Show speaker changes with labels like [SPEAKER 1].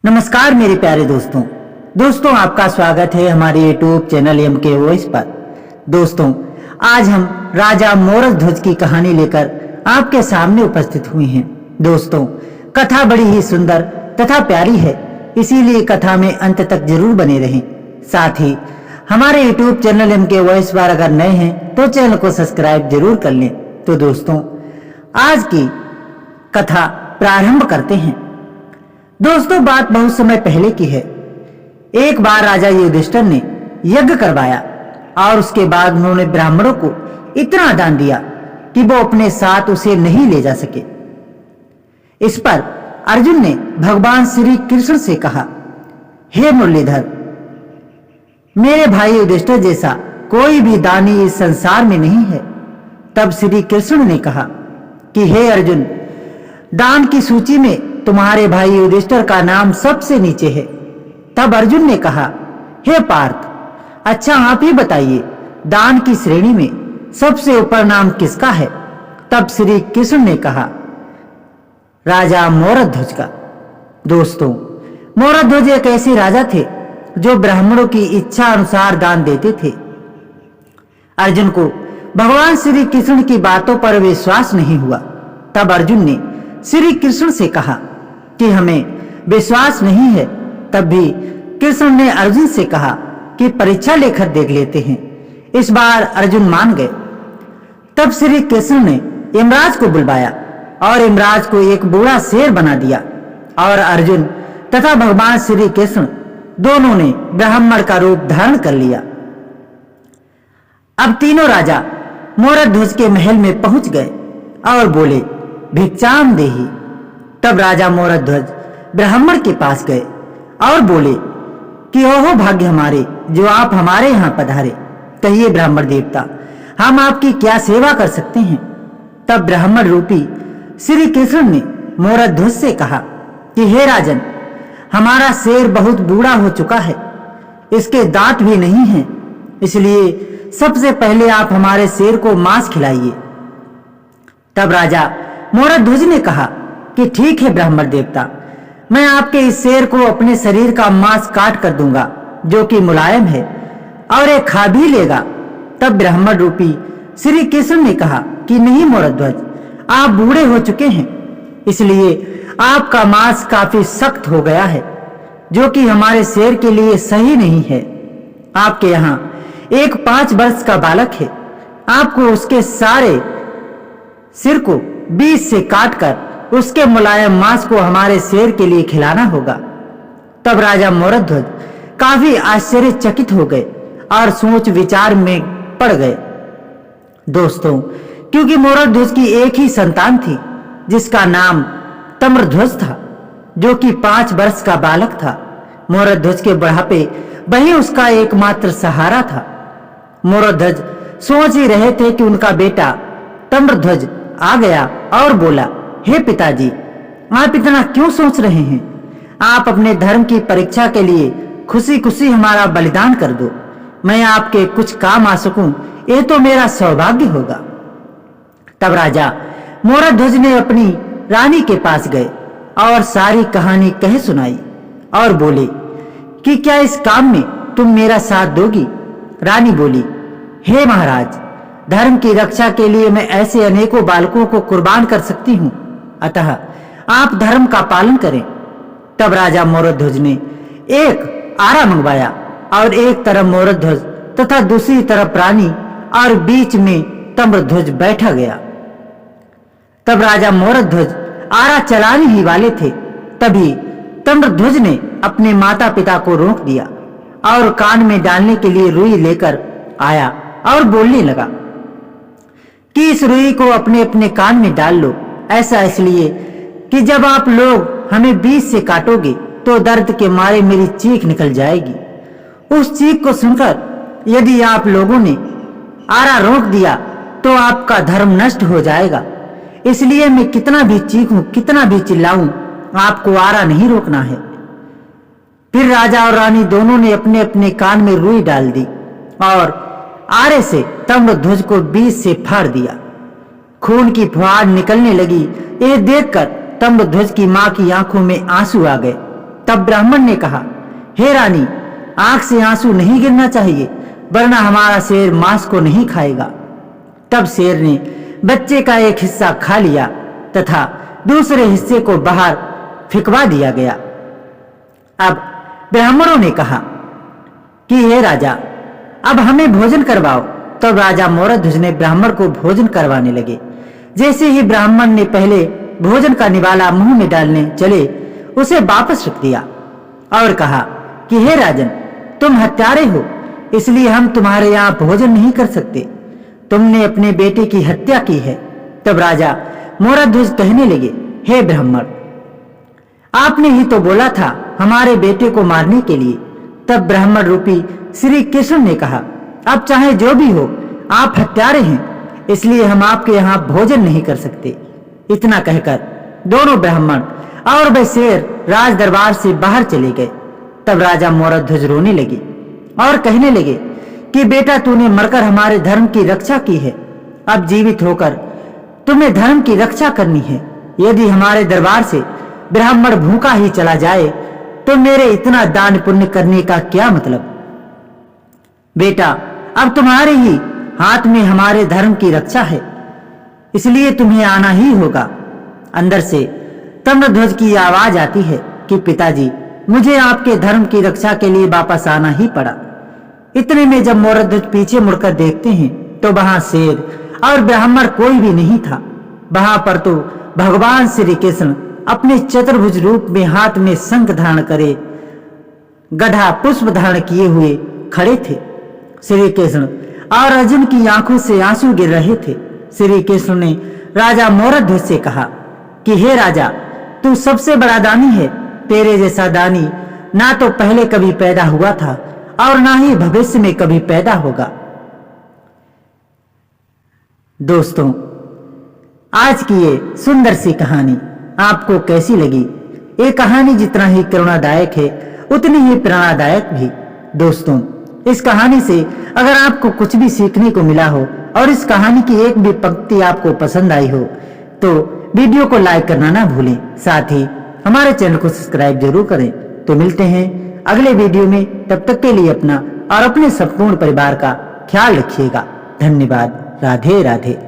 [SPEAKER 1] नमस्कार मेरे प्यारे दोस्तों आपका स्वागत है हमारे YouTube चैनल MK वॉइस पर। दोस्तों आज हम राजा मोरद ध्वज की कहानी लेकर आपके सामने उपस्थित हुए हैं। दोस्तों कथा बड़ी ही सुंदर तथा प्यारी है, इसीलिए कथा में अंत तक जरूर बने रहें। साथ ही हमारे YouTube चैनल MK वॉइस पर अगर नए हैं तो चैनल को सब्सक्राइब जरूर कर लें। तो दोस्तों आज की कथा प्रारंभ करते हैं। दोस्तों बात बहुत समय पहले की है। एक बार राजा युधिष्ठिर ने यज्ञ करवाया और उसके बाद उन्होंने ब्राह्मणों को इतना दान दिया कि वो अपने साथ उसे नहीं ले जा सके। इस पर अर्जुन ने भगवान श्री कृष्ण से कहा, हे मुरलीधर, मेरे भाई युधिष्ठिर जैसा कोई भी दानी इस संसार में नहीं है। तब श्री कृष्ण ने कहा कि हे अर्जुन, दान की सूची में तुम्हारे भाई युधिष्ठिर का नाम सबसे नीचे है। तब अर्जुन ने कहा, हे पार्थ, अच्छा आप ही बताइए, दान की श्रेणी में सबसे ऊपर नाम किसका है? तब श्री कृष्ण ने कहा, राजा मोरद ध्वज का। दोस्तों मोरद ध्वज एक ऐसे राजा थे जो ब्राह्मणों की इच्छा अनुसार दान देते थे। अर्जुन को भगवान श्री कृष्ण की बातों पर विश्वास नहीं हुआ। तब अर्जुन ने श्री कृष्ण से कहा कि हमें विश्वास नहीं है। तब भी कृष्ण ने अर्जुन से कहा कि परीक्षा लेकर देख लेते हैं। इस बार अर्जुन मान गए। तब श्री कृष्ण ने यमराज को बुलवाया और यमराज को एक बूढ़ा शेर बना दिया और अर्जुन तथा भगवान श्री कृष्ण दोनों ने ब्राह्मण का रूप धारण कर लिया। अब तीनों राजा मोरद ध्वज के महल में पहुंच गए और बोले, भिक्षाम देहि। तब राजा मोरद ध्वज ब्राह्मण के पास गए और बोले कि ओहो भाग्य हमारे, जो आप हमारे यहाँ पधारे। कहिए ब्राह्मण देवता, हम आपकी क्या सेवा कर सकते हैं? तब ब्राह्मण रूपी श्री कृष्ण ने मोरद ध्वज से कहा कि हे राजन, हमारा शेर बहुत बूढ़ा हो चुका है, इसके दांत भी नहीं हैं, इसलिए सबसे पहले आप हमारे शेर को मांस खिलाइए। तब राजा मोरद ध्वज ने कहा कि ठीक है ब्राह्मण देवता, मैं आपके इस शेर को अपने शरीर का मांस काट कर दूंगा, जो कि मुलायम है और ये खा भी लेगा। तब ब्राह्मण रूपी श्री कृष्ण ने कहा कि नहीं मोरद ध्वज, आप बूढ़े हो चुके हैं, इसलिए आपका मांस काफी सख्त हो गया है, जो कि हमारे शेर के लिए सही नहीं है। आपके यहाँ एक 5 वर्ष का बालक है, आपको उसके सारे सिर को बीच से काटकर उसके मुलायम मांस को हमारे शेर के लिए खिलाना होगा। तब राजा मोरद ध्वज काफी आश्चर्यचकित हो गए और सोच विचार में पड़ गए। दोस्तों क्योंकि मोरद ध्वज की एक ही संतान थी जिसका नाम तम्रध्वज था, जो कि 5 वर्ष का बालक था। मोरद ध्वज के बुढ़ापे वही उसका एकमात्र सहारा था। मोरद ध्वज सोच ही रहे थे कि उनका बेटा तम्रध्वज आ गया और बोला, हे पिताजी, आप इतना क्यों सोच रहे हैं? आप अपने धर्म की परीक्षा के लिए खुशी खुशी हमारा बलिदान कर दो, मैं आपके कुछ काम आ सकूं, ये तो मेरा सौभाग्य होगा। तब राजा मोरद ध्वज ने अपनी रानी के पास गए और सारी कहानी कह सुनाई और बोले कि क्या इस काम में तुम मेरा साथ दोगी? रानी बोली, हे महाराज, धर्म की रक्षा के लिए मैं ऐसे अनेकों बालकों को कुर्बान कर सकती हूँ, अतः आप धर्म का पालन करें। तब राजा मोरद ध्वज ने एक आरा मंगवाया और एक तरफ मोरद ध्वज तथा दूसरी तरफ रानी और बीच में तम्रध्वज बैठा गया। तब राजा मोरद ध्वज आरा चलाने ही वाले थे, तभी तम्रध्वज ने अपने माता पिता को रोक दिया और कान में डालने के लिए रुई लेकर आया और बोलने लगा कि इस रुई को अपने अपने कान में डाल लो। ऐसा इसलिए कि जब आप लोग हमें बीच से काटोगे तो दर्द के मारे मेरी चीख निकल जाएगी। उस चीख को सुनकर यदि आप लोगों ने आरा रोक दिया तो आपका धर्म नष्ट हो जाएगा, इसलिए मैं कितना भी चीखूं, कितना भी चिल्लाऊं, आपको आरा नहीं रोकना है। फिर राजा और रानी दोनों ने अपने अपने कान में रुई डाल दी और आरे से तम्रध्वज को बीच से फाड़ दिया। खून की फुहार निकलने लगी। यह देखकर तम्रध्वज की मां की आंखों में आंसू आ गए तब ब्राह्मण ने कहा, हे रानी, आंख से आंसू नहीं गिरना चाहिए, वरना हमारा शेर मांस को नहीं खाएगा। तब शेर ने बच्चे का एक हिस्सा खा लिया तथा दूसरे हिस्से को बाहर फेंकवा दिया गया। अब ब्राह्मणों ने कहा कि हे राजा, अब हमें भोजन करवाओ। तब राजा मोरध्वज ने ब्राह्मण को भोजन करवाने लगे। जैसे ही ब्राह्मण ने पहले भोजन का निवाला मुंह में डालने चले, उसे वापस रख दिया और कहा कि हे राजन, तुम हत्यारे हो, इसलिए हम तुम्हारे यहाँ भोजन नहीं कर सकते। तुमने अपने बेटे की हत्या की है। तब राजा मोरध्वज कहने लगे, हे ब्राह्मण, आपने ही तो बोला था हमारे बेटे को मारने के लिए। तब ब्राह्मण रूपी श्री कृष्ण ने कहा, अब चाहे जो भी हो, आप हत्यारे हैं, इसलिए हम आपके यहाँ भोजन नहीं कर सकते। इतना कहकर दोनों ब्राह्मण और वह शेर राज दरबार से बाहर चले गए। तब राजा मोरध्वज रोने लगे और कहने लगे कि बेटा, तूने मरकर हमारे धर्म की रक्षा की है, अब जीवित होकर तुम्हें धर्म की रक्षा करनी है। यदि हमारे दरबार से ब्राह्मण भूखा ही चला जाए तो मेरे इतना दान पुण्य करने का क्या मतलब। बेटा, अब तुम्हारे ही हाथ में हमारे धर्म की रक्षा है, इसलिए तुम्हें आना ही होगा। अंदर से ताम्रध्वज की आवाज आती है कि पिताजी, मुझे आपके धर्म की रक्षा के लिए वापस आना ही पड़ा। इतने में जब मोरध्वज पीछे मुड़कर देखते हैं तो वहां शेर और ब्राह्मण कोई भी नहीं था। वहां पर तो भगवान श्री कृष्ण अपने चतुर्भुज रूप में हाथ में शंख धारण करे, गधा पुष्प धारण किए हुए खड़े थे। श्री कृष्ण और अर्जुन की आंखों से आंसू गिर रहे थे। श्री कृष्ण ने राजा मोरध्वज से कहा कि हे राजा, तू सबसे बड़ा दानी है। तेरे जैसा दानी ना तो पहले कभी पैदा हुआ था और ना ही भविष्य में कभी पैदा होगा। दोस्तों, आज की ये सुंदर सी कहानी आपको कैसी लगी? ये कहानी जितना ही करुणादायक है उतनी ही प्रेरणादायक भी। दोस्तों, इस कहानी से अगर आपको कुछ भी सीखने को मिला हो और इस कहानी की एक भी पंक्ति आपको पसंद आई हो तो वीडियो को लाइक करना ना भूलें। साथ ही हमारे चैनल को सब्सक्राइब जरूर करें। तो मिलते हैं अगले वीडियो में। तब तक के लिए अपना और अपने संपूर्ण परिवार का ख्याल रखिएगा। धन्यवाद। राधे राधे।